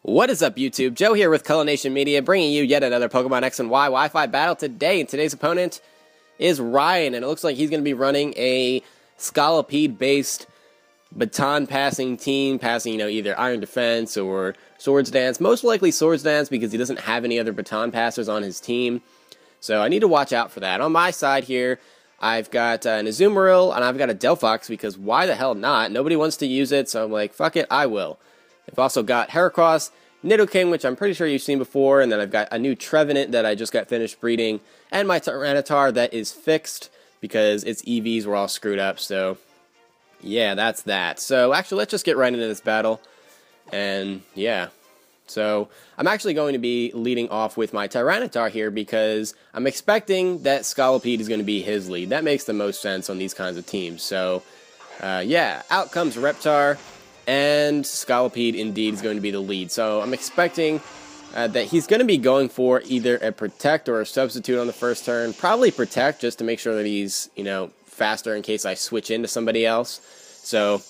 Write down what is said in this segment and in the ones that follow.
What is up, YouTube? Joe here with Color Nation Media, bringing you yet another Pokemon X and Y Wi-Fi battle today. And today's opponent is Ryan, and it looks like he's going to be running a Scolipede-based baton passing team, passing, either Iron Defense or Swords Dance. Most likely Swords Dance because he doesn't have any other baton passers on his team. So I need to watch out for that. On my side here, I've got an Azumarill, and I've got a Delphox because why the hell not? Nobody wants to use it, so I'm like, fuck it, I will. I've also got Heracross, Nidoking, which I'm pretty sure you've seen before, and then I've got a new Trevenant that I just got finished breeding, and my Tyranitar that is fixed because its EVs were all screwed up, so yeah, that's that. So actually, let's just get right into this battle, and yeah. So I'm actually going to be leading off with my Tyranitar here because I'm expecting that Scolipede is going to be his lead. That makes the most sense on these kinds of teams. So yeah, out comes Reptar. And Scolipede, indeed, is going to be the lead. So I'm expecting that he's going to be going for either a Protect or a Substitute on the first turn. Probably Protect, just to make sure that he's, faster in case I switch into somebody else. So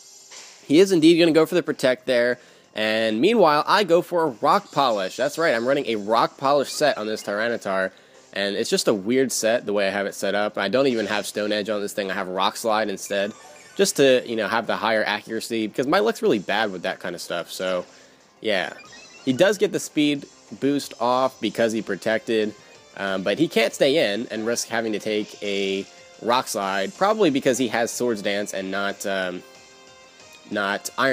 he is indeed going to go for the Protect there. And meanwhile, I go for a Rock Polish. That's right, I'm running a Rock Polish set on this Tyranitar. And it's just a weird set, the way I have it set up. I don't even have Stone Edge on this thing. I have Rock Slide instead. Just to, have the higher accuracy, because my luck's really bad with that kind of stuff, so, yeah. He does get the speed boost off because he protected, but he can't stay in and risk having to take a Rock Slide, probably because he has Swords Dance and not Iron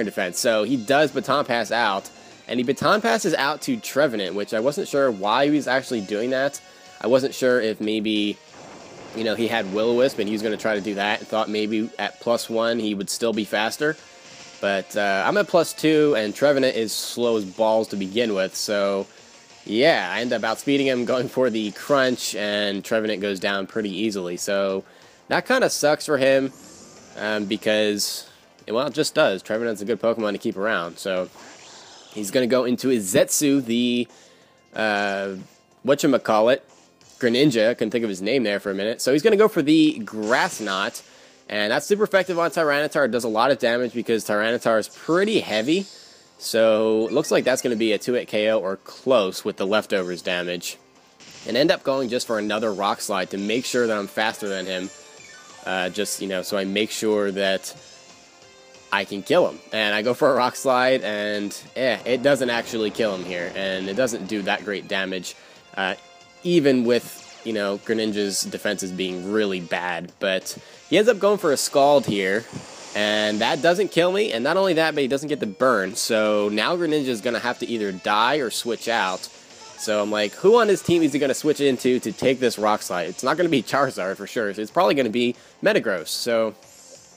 Defense. So he does Baton Pass out, and he Baton Passes out to Trevenant, which I wasn't sure why he was actually doing that. I wasn't sure if maybe he had Will-O-Wisp, and he was going to try to do that, and thought maybe at +1 he would still be faster. But I'm at +2, and Trevenant is slow as balls to begin with, so yeah, I end up outspeeding him, going for the Crunch, and Trevenant goes down pretty easily. So that kind of sucks for him, because, well, it just does. Trevenant's a good Pokemon to keep around, so he's going to go into his Zetsu, the, whatchamacallit, Greninja. I couldn't think of his name there for a minute. So he's going to go for the Grass Knot, and that's super effective on Tyranitar. It does a lot of damage because Tyranitar is pretty heavy, so it looks like that's going to be a 2-hit KO or close with the leftovers damage. And end up going just for another Rock Slide to make sure that I'm faster than him, so I make sure that I can kill him. And I go for a Rock Slide, and it doesn't actually kill him here, and it doesn't do that great damage. Even with, Greninja's defenses being really bad. But he ends up going for a Scald here, and that doesn't kill me. And not only that, but he doesn't get the burn. So now Greninja's going to have to either die or switch out. So I'm like, who on his team is he going to switch into to take this Rock Slide? It's not going to be Charizard for sure. It's probably going to be Metagross. So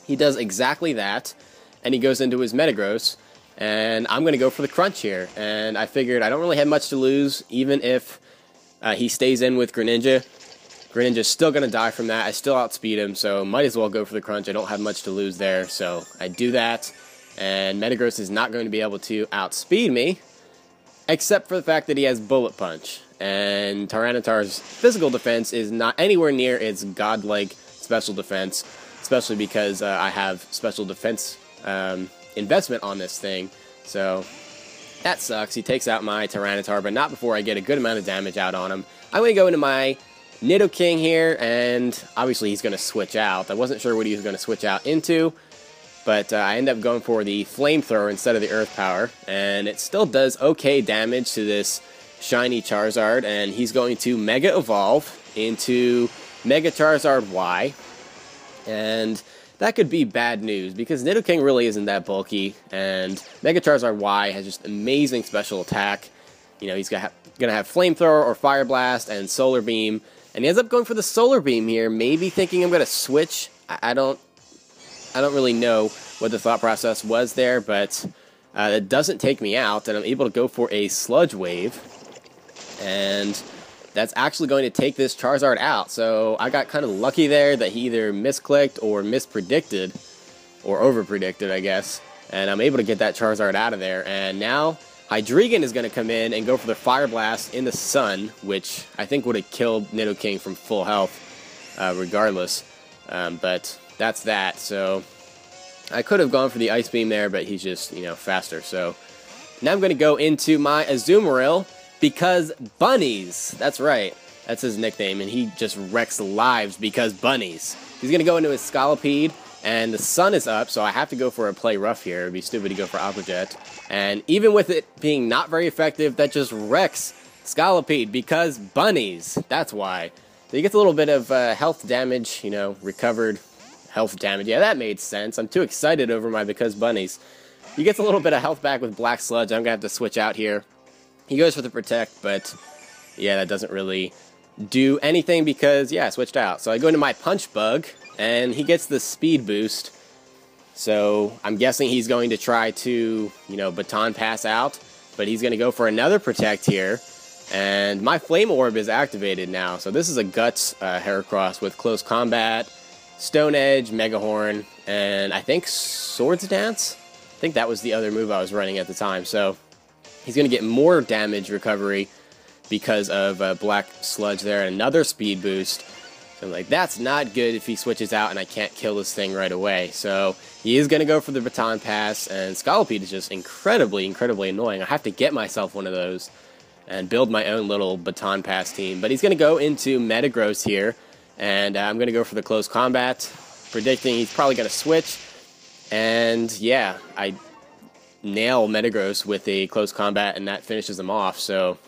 he does exactly that, and he goes into his Metagross. And I'm going to go for the Crunch here. And I figured I don't really have much to lose, even if he stays in with Greninja. Greninja's still going to die from that. I still outspeed him, so might as well go for the Crunch. I don't have much to lose there, so I do that. And Metagross is not going to be able to outspeed me, except for the fact that he has Bullet Punch. And Tyranitar's physical defense is not anywhere near its godlike special defense, especially because I have special defense investment on this thing. So that sucks. He takes out my Tyranitar, but not before I get a good amount of damage out on him. I'm going to go into my Nidoking here, and obviously he's going to switch out. I wasn't sure what he was going to switch out into, but I end up going for the Flamethrower instead of the Earth Power, and it still does okay damage to this shiny Charizard, and he's going to Mega Evolve into Mega Charizard Y, and that could be bad news, because Nidoking really isn't that bulky, and Mega Charizard Y has just amazing special attack. He's going to have Flamethrower or Fire Blast and Solar Beam, and he ends up going for the Solar Beam here, maybe thinking I'm going to switch. I don't really know what the thought process was there, but it doesn't take me out, and I'm able to go for a Sludge Wave, and that's actually going to take this Charizard out. So I got kind of lucky there that he either misclicked or mispredicted, or overpredicted, I guess. And I'm able to get that Charizard out of there. And now Hydreigon is going to come in and go for the Fire Blast in the Sun, which I think would have killed Nidoking from full health regardless. But that's that. So I could have gone for the Ice Beam there, but he's just, faster. So Now I'm going to go into my Azumarill, BecuzBunnies. That's right. That's his nickname, and he just wrecks lives because bunnies. He's going to go into his Scolipede, and the sun is up, so I have to go for a play rough here. It'd be stupid to go for Aqua Jet. And even with it being not very effective, that just wrecks Scolipede BecuzBunnies. That's why. So he gets a little bit of health damage, you know, recovered health damage. Yeah, that made sense. I'm too excited over my BecuzBunnies. He gets a little bit of health back with Black Sludge. I'm going to have to switch out here. He goes for the Protect, but yeah, that doesn't really do anything because, yeah, I switched out. So I go into my Punch Bug, and he gets the Speed Boost. So I'm guessing he's going to try to, you know, Baton Pass out, but he's going to go for another Protect here. And my Flame Orb is activated now. So this is a Guts Heracross with Close Combat, Stone Edge, Mega Horn, and I think Swords Dance? I think that was the other move I was running at the time. So he's going to get more damage recovery because of Black Sludge there, and another Speed Boost. So I'm like, that's not good if he switches out and I can't kill this thing right away. So he is going to go for the Baton Pass, and Scolipede is just incredibly, incredibly annoying. I have to get myself one of those and build my own little Baton Pass team. But he's going to go into Metagross here, and I'm going to go for the Close Combat, predicting he's probably going to switch. And yeah, I nail Metagross with a Close Combat, and that finishes him off. So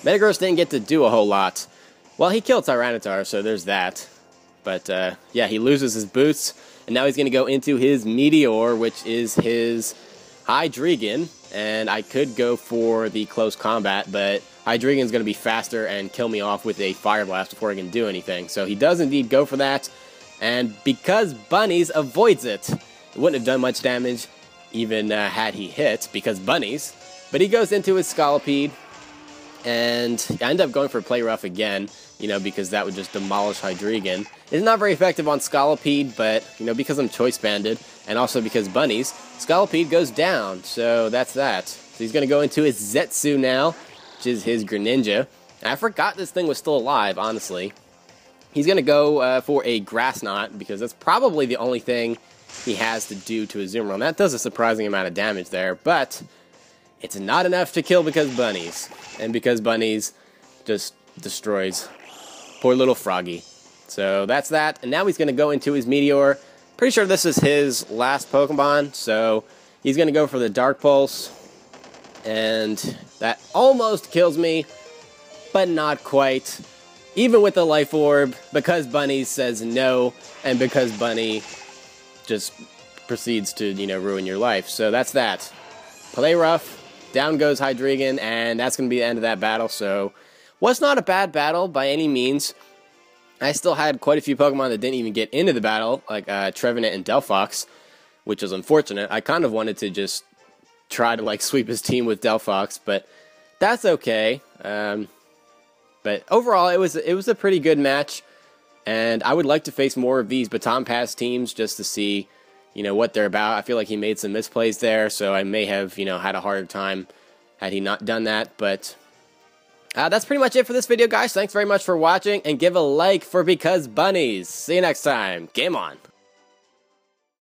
Metagross didn't get to do a whole lot. Well, he killed Tyranitar, so there's that. But yeah, he loses his boots, and now he's going to go into his Meteor, which is his Hydreigon. And I could go for the Close Combat, but Hydreigon's going to be faster and kill me off with a Fire Blast before I can do anything. So he does indeed go for that. And BecuzBunnies avoids it. It wouldn't have done much damage even had he hit BecuzBunnies. But he goes into his Scolipede, and I end up going for Play Rough again, you know, because that would just demolish Hydreigon. It's not very effective on Scolipede, but, you know, because I'm Choice Banded, and also because Bunnies, Scolipede goes down, so that's that. So he's going to go into his Zetsu now, which is his Greninja. And I forgot this thing was still alive, honestly. He's going to go for a Grass Knot, because that's probably the only thing he has to do to Azumarill. And that does a surprising amount of damage there, but it's not enough to kill BecuzBunnies. And BecuzBunnies just destroys poor little Froggy. So that's that. And now he's going to go into his Meteor. Pretty sure this is his last Pokemon, so he's going to go for the Dark Pulse. And that almost kills me, but not quite. Even with the Life Orb, BecuzBunnies says no, and BecuzBunny just proceeds to, you know, ruin your life. So that's that. Play Rough, down goes Hydreigon, and that's going to be the end of that battle. So, was not a bad battle by any means. I still had quite a few Pokemon that didn't even get into the battle, like Trevenant and Delphox, which was unfortunate. I kind of wanted to just try to, like, sweep his team with Delphox, but that's okay. But overall, it was a pretty good match, and I would like to face more of these Baton Pass teams just to see, you know, what they're about. I feel like he made some misplays there, so I may have, you know, had a harder time had he not done that. But that's pretty much it for this video, guys. Thanks very much for watching, and give a like for BecuzBunnies. See you next time. Game on.